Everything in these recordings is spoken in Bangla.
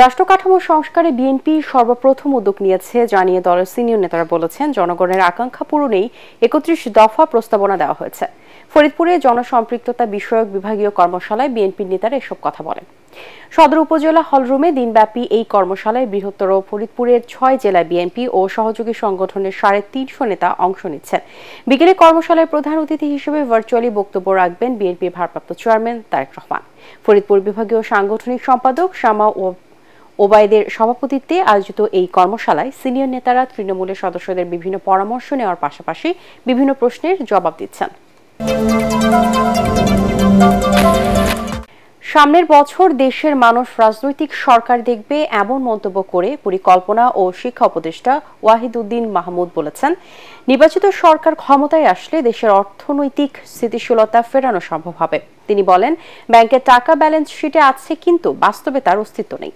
রাষ্ট্র কাঠামো সংস্কারে বিএনপি সর্বপ্রথম উদ্যোগ নিয়েছে জানিয়ে দলের সিনিয়র নেতারা বলেছেন, জনগণের আকাঙ্ক্ষা পূরণেই ৩১ দফা প্রস্তাবনা দেওয়া হয়েছে। ফরিদপুরে জনসম্পৃক্ততা বিষয়ক বিভাগীয় কর্মশালায় বিএনপির নেতারা এসব কথা বলেন। সদর উপজেলা হলরুমে দিনব্যাপী এই কর্মশালায় বৃহত্তর ফরিদপুরের ৬ জেলা বিএনপি ও সহযোগী সংগঠনের ৩৫০ নেতা অংশ নিচ্ছেন। বিকেলে কর্মশালায় প্রধান অতিথি হিসেবে ভার্চুয়ালি বক্তব্য রাখবেন বিএনপির ভারপ্রাপ্ত চেয়ারম্যান তারেক রহমান। ফরিদপুর বিভাগীয় সাংগঠনিক সম্পাদক শামা ওবায়দের সভাপতিত্বে আয়োজিত এই কর্মশালায় সিনিয়র নেতারা তৃণমূলের সদস্যদের বিভিন্ন পরামর্শ নেওয়ার পাশাপাশি বিভিন্ন প্রশ্নের জবাব দিচ্ছেন। সামনের বছর দেশের মানুষ রাজনৈতিক সরকার দেখবে এমন মন্তব্য করে পরিকল্পনা ও শিক্ষা উপদেষ্টা ওয়াহিদুদ্দিন মাহমুদ বলেছেন, নির্বাচিত সরকার ক্ষমতায় আসলে দেশের অর্থনৈতিক স্থিতিশীলতা ফেরানো সম্ভব হবে। তিনি বলেন, ব্যাংকের টাকা ব্যালেন্স শিটে আছে, কিন্তু বাস্তবে তার অস্তিত্ব নেই।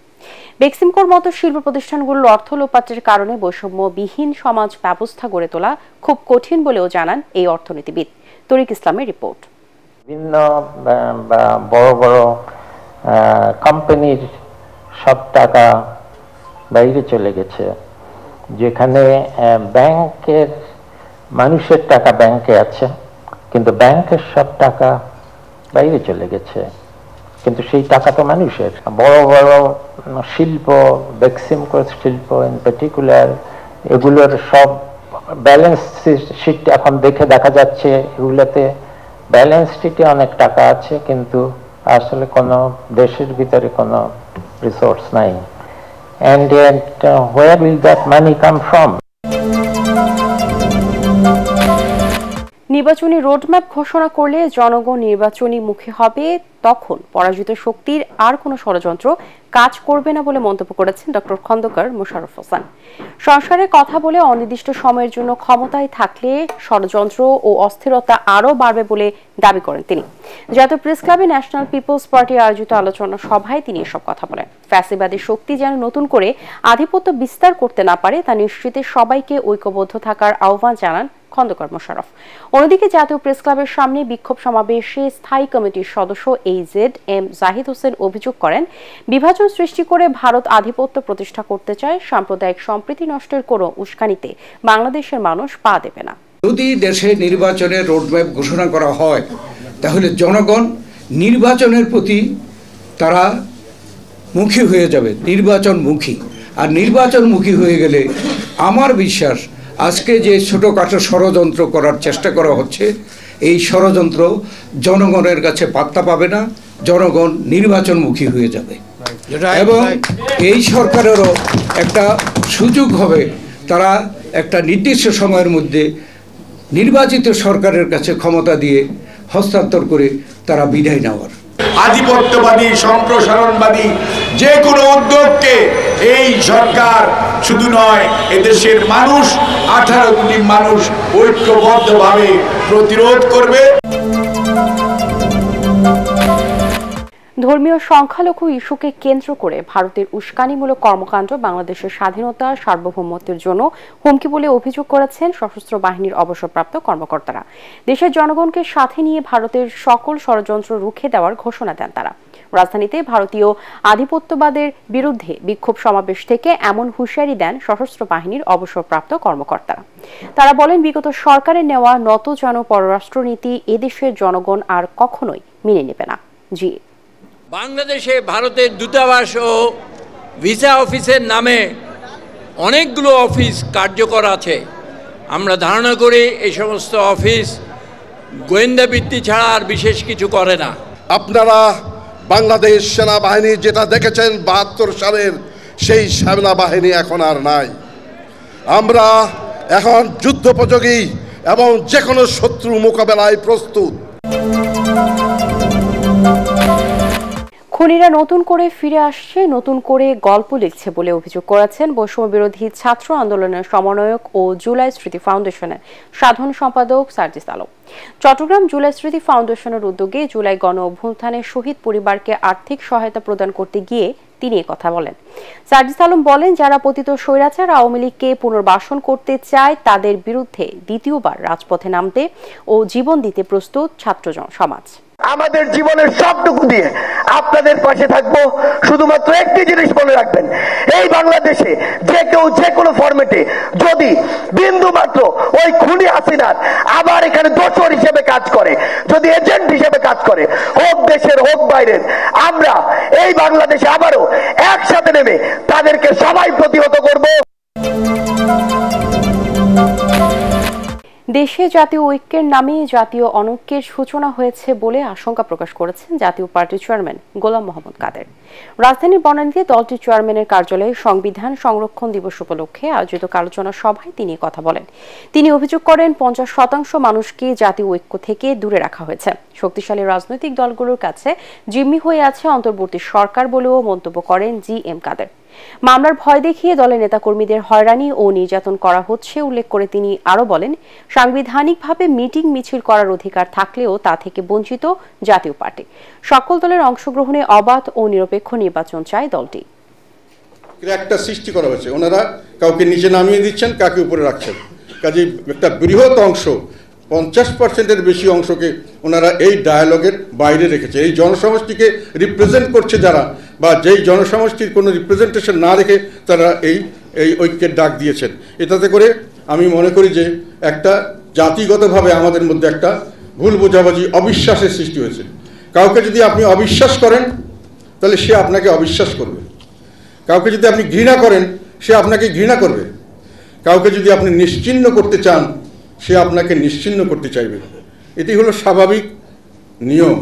বেক্সিমকোর মতো শিল্প প্রতিষ্ঠানগুলোর অর্থ লোপাটের কারণে বৈষম্যবিহীন সমাজ ব্যবস্থা গড়ে তোলা খুব কঠিন বলেও জানান এই অর্থনীতিবিদ। তরিক ইসলামের রিপোর্ট। বিভিন্ন বড় বড় কোম্পানির সব টাকা বাইরে চলে গেছে, যেখানে ব্যাংকের মানুষের টাকা ব্যাংকে আছে, কিন্তু ব্যাংকের সব টাকা বাইরে চলে গেছে, কিন্তু সেই টাকা তো মানুষের। বড় বড় শিল্প, বেক্সিমকো শিল্প ইন পার্টিকুলার, এগুলোর সব ব্যালেন্স শিট এখন দেখা যাচ্ছে, এগুলোতে ব্যালেন্স শিটে অনেক টাকা আছে, কিন্তু আসলে কোনো দেশের ভিতরে কোনো রিসোর্স নাই। And where will that money come from? নির্বাচনী রোডম্যাপ ঘোষণা করলে জনগণ নির্বাচনী মুখী হবে, তখন পরাজিত শক্তির আর কোনো ষড়যন্ত্র কাজ করবে না বলে মন্তব্য করেছেন ডক্টর খন্দকার মোশাররফ হোসেন। সংস্কারের কথা বলে অনির্দিষ্ট সময়ের জন্য ক্ষমতায় থাকলে ষড়যন্ত্র ও অস্থিরতা আরও বাড়বে বলে দাবি করেন তিনি। জাতীয় প্রেস ক্লাবে ন্যাশনাল পিপলস পার্টি আয়োজিত আলোচনা সভায় তিনি এসব কথা বলেন। ফ্যাসিবাদী শক্তি যেন নতুন করে আধিপত্য বিস্তার করতে না পারে, তা নিশ্চিতে সবাইকে ঐক্যবদ্ধ থাকার আহ্বান জানান খন্দকার মোশাররফ। অন্যদিকে জাতীয় প্রেস ক্লাবের সামনে বিক্ষোভ সমাবেশে স্থায়ী কমিটির সদস্য AZM জাহিদ হোসেন অভিযোগ করেন, বিভাজন সৃষ্টি করে ভারত আধিপত্য প্রতিষ্ঠা করতে চায়, সাম্প্রদায়িক সম্প্রীতি নষ্টের কোনো উস্কানিতে বাংলাদেশের মানুষ পা দেবে না। যদি দেশে নির্বাচনের রোডম্যাপ ঘোষণা করা হয়, তাহলে জনগণ নির্বাচনের প্রতি তারা মুখী হয়ে যাবে, নির্বাচনমুখী। আর নির্বাচনমুখী হয়ে গেলে আমার বিশ্বাস, আজকে যে ছোটোখাটো ষড়যন্ত্র করার চেষ্টা করা হচ্ছে, এই ষড়যন্ত্র জনগণের কাছে পাত্তা পাবে না, জনগণ নির্বাচনমুখী হয়ে যাবে। এবং এই সরকারেরও একটা সুযোগ হবে, তারা একটা নির্দিষ্ট সময়ের মধ্যে নির্বাচিত সরকারের কাছে ক্ষমতা দিয়ে হস্তান্তর করে তারা বিদায় নেওয়ার। আধিপত্যবাদী, সম্প্রসারণবাদী যে কোনো উদ্যোগকে এই সরকার শুধু নয়, এদেশের মানুষ 18 কোটি মানুষ ঐক্যবদ্ধভাবে প্রতিরোধ করবে। ধর্মীয় সংখ্যালঘু ইস্যুকে কেন্দ্র করে ভারতের উস্কানিমূলক কর্মকাণ্ড বাংলাদেশের স্বাধীনতা সার্বভৌমত্বের জন্য হুমকি বলে অভিযোগ করেছেন সশস্ত্র বাহিনীর অবসরপ্রাপ্ত কর্মকর্তারা। দেশের জনগণকে সাথে নিয়ে ভারতের সকল ষড়যন্ত্র রুখে দেওয়ার ঘোষণা দেন তারা। রাজধানীতে ভারতীয় আধিপত্যবাদের বিরুদ্ধে বিক্ষোভ সমাবেশ থেকে এমন হুঁশিয়ারি দেন সশস্ত্র বাহিনীর অবসরপ্রাপ্ত কর্মকর্তারা। তারা বলেন, বিগত সরকারের নেওয়া নতজান পররাষ্ট্রনীতি এদেশের জনগণ আর কখনোই মেনে নেবে না। জি, বাংলাদেশে ভারতের দূতাবাস ও ভিসা অফিসের নামে অনেকগুলো অফিস কার্যকর আছে। আমরা ধারণা করি এই সমস্ত অফিস গোয়েন্দা বৃত্তি ছাড়া আর বিশেষ কিছু করে না। আপনারা বাংলাদেশ সেনাবাহিনী যেটা দেখেছেন ৭২ সালের, সেই সেনাবাহিনী এখন আর নাই। আমরা এখন যুদ্ধোপযোগী এবং যে কোনো শত্রু মোকাবেলায় প্রস্তুত। খুনিরা নতুন করে ফিরে আসছে, নতুন করে গল্প লিখছে বলে অভিযোগ করেছেন বৈষম্য বিরোধী ছাত্র আন্দোলনের সমন্বয়ক ও জুলাই স্মৃতি ফাউন্ডেশনের সাধারণ সম্পাদক সার্জিস আলম। চট্টগ্রাম জুলাই স্মৃতি ফাউন্ডেশনের উদ্যোগে জুলাই গণ অভ্যুত্থানে শহীদ পরিবারকে আর্থিক সহায়তা প্রদান করতে গিয়ে তিনি কথা বলেন। সার্জিস আলম বলেন, যারা পতিত স্বৈরাচার আওয়ামী লীগকে পুনর্বাসন করতে চায়, তাদের বিরুদ্ধে দ্বিতীয়বার রাজপথে নামতে ও জীবন দিতে প্রস্তুত ছাত্র সমাজ। আমাদের জীবনের সবটুকু দিয়ে আপনাদের পাশে থাকবো। শুধুমাত্র একটি জিনিস মনে রাখবেন, এই বাংলাদেশে যে কেউ যে কোনো ফরম্যাটে যদি বিন্দু মাত্র ওই খুনি হাসিনার আবার এখানে দোসর হিসেবে কাজ করে, যদি এজেন্ট হিসেবে কাজ করে, হোক দেশের হোক বাইরের, আমরা এই বাংলাদেশে আবারও একসাথে নেমে তাদেরকে সবাই প্রতিহত করব। দেশে জাতীয় ঐক্যের নামে জাতীয় অনৈক্যের সূচনা হয়েছে বলে আশঙ্কা প্রকাশ করেছেন জাতীয় পার্টির চেয়ারম্যান গোলাম মোহাম্মদ কাদের। রাজধানীর বনানীতে দলটির চেয়ারম্যানের কার্যালয়ে সংবিধান সংরক্ষণ দিবস উপলক্ষে আয়োজিত আলোচনা সভায় তিনি কথা বলেন। তিনি অভিযোগ করেন 50% মানুষকে জাতীয় ঐক্য থেকে দূরে রাখা হয়েছে। শক্তিশালী রাজনৈতিক দলগুলোর কাছে জিম্মি হয়ে আছে অন্তর্বর্তী সরকার বলেও মন্তব্য করেন GM কাদের। মামলার ভয় দেখিয়ে দলের নেতাকর্মীদের হয়রানি ও নির্যাতন করা হচ্ছে উল্লেখ করে তিনি আরো বলেন, সাংবিধানিকভাবে মিটিং মিছিল করার অধিকার থাকলেও তা থেকে বঞ্চিত জাতীয় পার্টি। সকল দলের অংশগ্রহণে অবাধ ও নিরপেক্ষ নির্বাচন চায় দলটি। একটা সৃষ্টি করা হয়েছে, ওনারা কাউকে নিচে নামিয়ে দিচ্ছেন, কাকে উপরে রাখছেন। কাজে একটা বৃহৎ অংশ, 50%-এর বেশি অংশকে ওনারা এই ডায়ালগের বাইরে রেখেছে। এই জনসমষ্টিকে রিপ্রেজেন্ট করছে যারা, বা যেই জনসমষ্টির কোনো রিপ্রেজেন্টেশন না রেখে তারা এই ঐক্যের ডাক দিয়েছেন। এটাতে করে আমি মনে করি যে একটা জাতিগতভাবে আমাদের মধ্যে একটা ভুল বোঝাবুঝি, অবিশ্বাসের সৃষ্টি হয়েছে। কাউকে যদি আপনি অবিশ্বাস করেন তাহলে সে আপনাকে অবিশ্বাস করবে। কাউকে যদি আপনি ঘৃণা করেন সে আপনাকে ঘৃণা করবে। কাউকে যদি আপনি নিশ্চিহ্ন করতে চান সে আপনাকে নিশ্চিহ্ন করতে চাইবে। এটি হলো স্বাভাবিক নিয়ম।